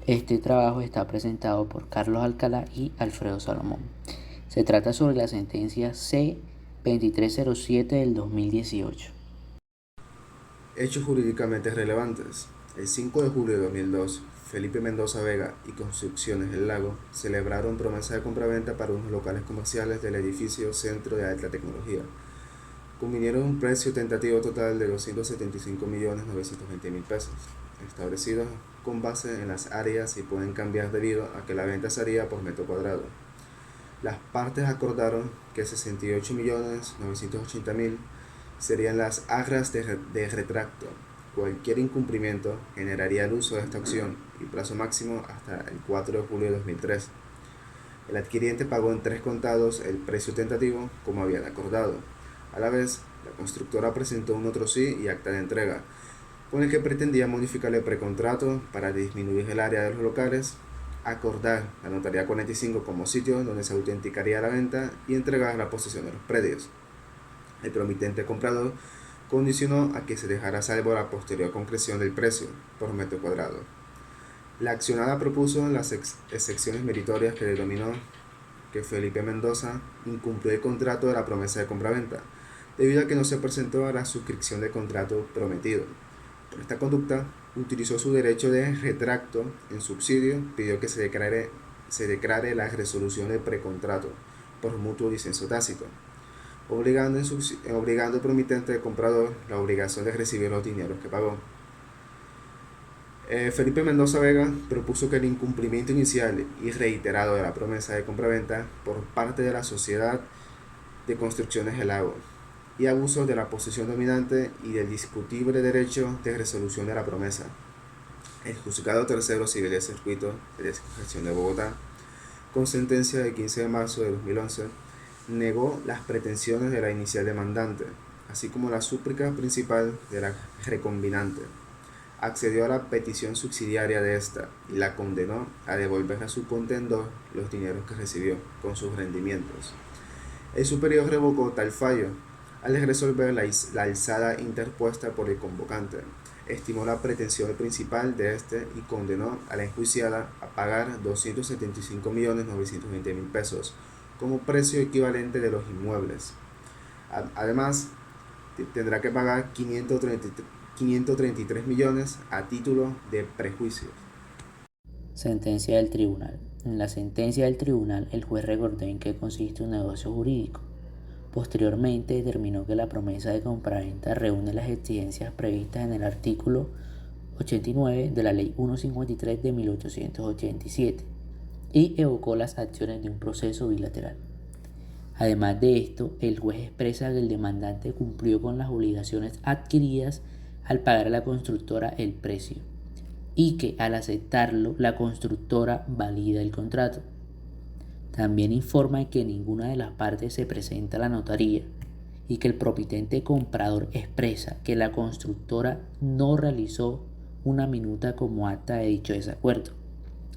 Este trabajo está presentado por Carlos Alcalá y Alfredo Salomón. Se trata sobre la sentencia C-2307 del 2018. Hechos jurídicamente relevantes. El 5 de julio de 2002, Felipe Mendoza Vega y Construcciones El Lago celebraron promesa de compraventa para unos locales comerciales del edificio Centro de Alta Tecnología. Convinieron un precio tentativo total de 275.920.000 pesos, establecidos con base en las áreas y pueden cambiar debido a que la venta se haría por metro cuadrado. Las partes acordaron que 68.980.000 serían las arras de retracto. Cualquier incumplimiento generaría el uso de esta opción y plazo máximo hasta el 4 de julio de 2003. El adquiriente pagó en 3 contados el precio tentativo como habían acordado. A la vez, la constructora presentó un otro sí y acta de entrega, con el que pretendía modificar el precontrato para disminuir el área de los locales, acordar la notaría 45 como sitio donde se autenticaría la venta y entregar la posesión de los predios. El promitente comprador condicionó a que se dejara a salvo la posterior concreción del precio por metro cuadrado. La accionada propuso las excepciones meritorias que denominó que Felipe Mendoza incumplió el contrato de la promesa de compraventa, debido a que no se presentó a la suscripción del contrato prometido. Por esta conducta, utilizó su derecho de retracto en subsidio, pidió que se declare la resolución del precontrato por mutuo disenso tácito, obligando al promitente del comprador la obligación de recibir los dineros que pagó. Felipe Mendoza Vega propuso que el incumplimiento inicial y reiterado de la promesa de compraventa por parte de la sociedad de construcciones El Lago y abusos de la posición dominante y del discutible derecho de resolución de la promesa. El Juzgado Tercero Civil de Circuito de Gestión de Bogotá, con sentencia del 15 de marzo de 2011, negó las pretensiones de la inicial demandante, así como la súplica principal de la recombinante. Accedió a la petición subsidiaria de esta y la condenó a devolver a su contendor los dineros que recibió con sus rendimientos. El superior revocó tal fallo al resolver la alzada interpuesta por el convocante. Estimó la pretensión principal de este y condenó a la enjuiciada a pagar 275.920.000 pesos como precio equivalente de los inmuebles. Además, tendrá que pagar 533 millones a título de prejuicio. Sentencia del tribunal. En la sentencia del tribunal, el juez recordó en qué consiste un negocio jurídico. Posteriormente determinó que la promesa de compraventa reúne las exigencias previstas en el artículo 89 de la Ley 153 de 1887 y evocó las acciones de un proceso bilateral. Además de esto, el juez expresa que el demandante cumplió con las obligaciones adquiridas al pagar a la constructora el precio y que al aceptarlo la constructora valida el contrato. También informa que ninguna de las partes se presenta a la notaría y que el promitente comprador expresa que la constructora no realizó una minuta como acta de dicho desacuerdo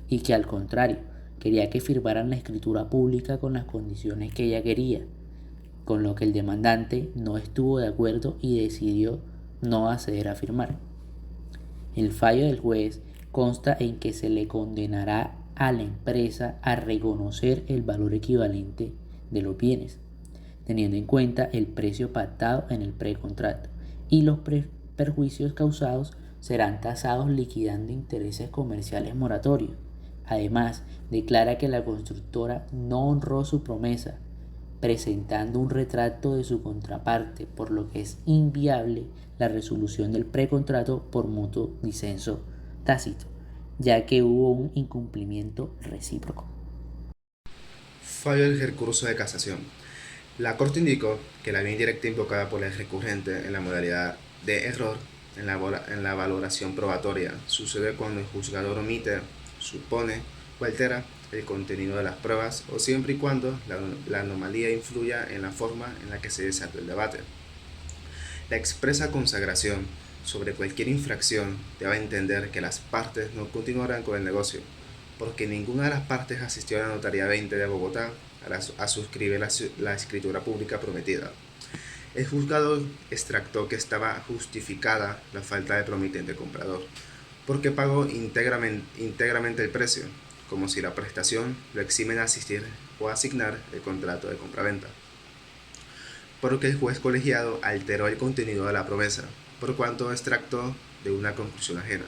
y que al contrario quería que firmaran la escritura pública con las condiciones que ella quería, con lo que el demandante no estuvo de acuerdo y decidió no acceder a firmar. El fallo del juez consta en que se le condenará a la empresa a reconocer el valor equivalente de los bienes, teniendo en cuenta el precio pactado en el precontrato, y los perjuicios causados serán tasados liquidando intereses comerciales moratorios. Además, declara que la constructora no honró su promesa, presentando un retrato de su contraparte, por lo que es inviable la resolución del precontrato por mutuo disenso tácito, ya que hubo un incumplimiento recíproco. Fallo del recurso de casación. La Corte indicó que la vía indirecta invocada por el recurrente en la modalidad de error en la valoración probatoria sucede cuando el juzgador omite, supone o altera el contenido de las pruebas o siempre y cuando la anomalía influya en la forma en la que se desató el debate. La expresa consagración sobre cualquier infracción debe entender que las partes no continuarán con el negocio, porque ninguna de las partes asistió a la Notaría 20 de Bogotá a suscribir la escritura pública prometida. El juzgador extractó que estaba justificada la falta de promitente comprador, porque pagó íntegramente el precio, como si la prestación lo exime de asistir o asignar el contrato de compraventa. Porque el juez colegiado alteró el contenido de la promesa, por cuanto extractó de una conclusión ajena.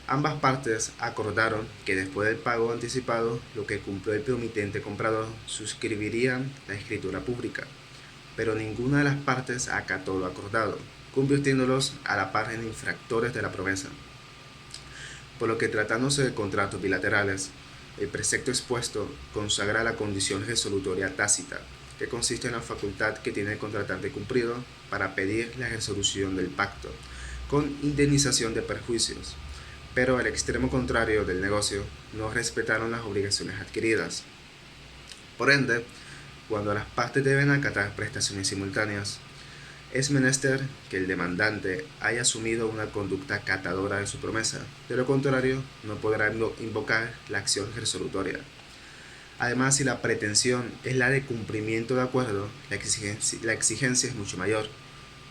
Ambas partes acordaron que después del pago anticipado, lo que cumplió el promitente comprador suscribiría la escritura pública, pero ninguna de las partes acató lo acordado, convirtiéndolos a la par en infractores de la promesa. Por lo que, tratándose de contratos bilaterales, el precepto expuesto consagra la condición resolutoria tácita, que consiste en la facultad que tiene el contratante cumplido para pedir la resolución del pacto, con indemnización de perjuicios. Pero al extremo contrario del negocio, no respetaron las obligaciones adquiridas. Por ende, cuando las partes deben acatar prestaciones simultáneas, es menester que el demandante haya asumido una conducta catadora de su promesa, de lo contrario no podrá invocar la acción resolutoria. Además, si la pretensión es la de cumplimiento de acuerdo, la exigencia es mucho mayor,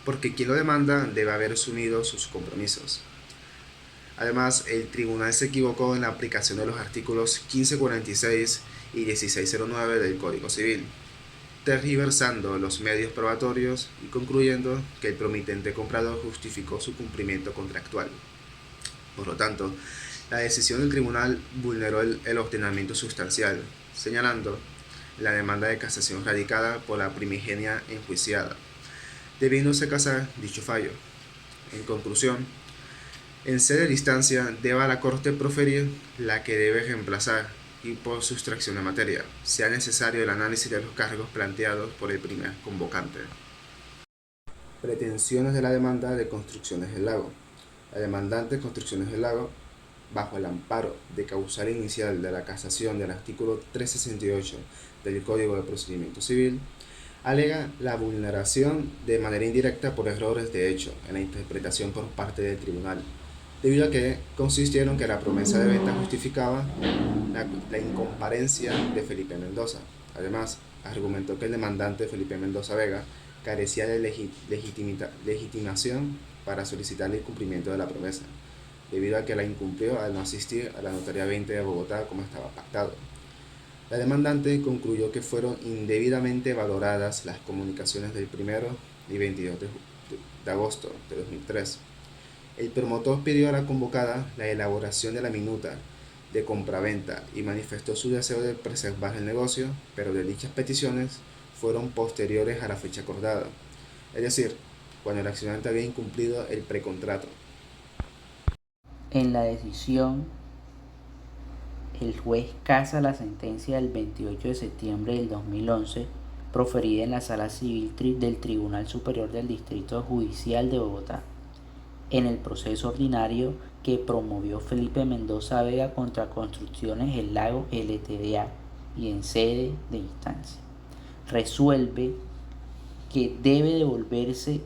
porque quien lo demanda debe haber asumido sus compromisos. Además, el tribunal se equivocó en la aplicación de los artículos 1546 y 1609 del Código Civil, tergiversando los medios probatorios y concluyendo que el promitente comprador justificó su cumplimiento contractual. Por lo tanto, la decisión del tribunal vulneró el ordenamiento sustancial, señalando la demanda de casación radicada por la primigenia enjuiciada, debiéndose casar dicho fallo. En conclusión, en sede de instancia deba la Corte proferir la que debe reemplazar y por sustracción de materia, sea necesario el análisis de los cargos planteados por el primer convocante. Pretensiones de la demanda de Construcciones del Lago. La demandante Construcciones del Lago, bajo el amparo de causal inicial de la casación del artículo 368 del Código de Procedimiento Civil, alega la vulneración de manera indirecta por errores de hecho en la interpretación por parte del tribunal, debido a que consistieron que la promesa de venta justificaba la incomparecencia de Felipe Mendoza. Además, argumentó que el demandante Felipe Mendoza Vega carecía de legitimación para solicitar el cumplimiento de la promesa, debido a que la incumplió al no asistir a la Notaría 20 de Bogotá como estaba pactado. La demandante concluyó que fueron indebidamente valoradas las comunicaciones del 1 y 22 de agosto de 2003. El promotor pidió a la convocada la elaboración de la minuta de compraventa y manifestó su deseo de preservar el negocio, pero de dichas peticiones fueron posteriores a la fecha acordada, es decir, cuando el accionante había incumplido el precontrato. En la decisión, el juez casa la sentencia del 28 de septiembre del 2011, proferida en la Sala Civil del Tribunal Superior del Distrito Judicial de Bogotá, en el proceso ordinario que promovió Felipe Mendoza Vega contra Construcciones El Lago LTDA y en sede de instancia. Resuelve que debe devolverse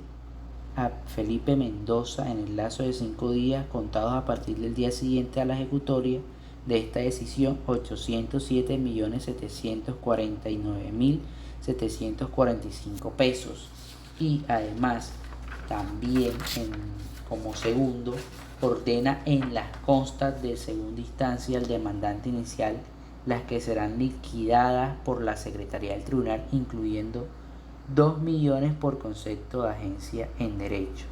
a Felipe Mendoza en el lazo de 5 días contados a partir del día siguiente a la ejecutoria de esta decisión 807.749.745 pesos, y además también como segundo ordena en las constas de segunda instancia al demandante inicial las que serán liquidadas por la Secretaría del Tribunal, incluyendo 2 millones por concepto de agencia en derecho.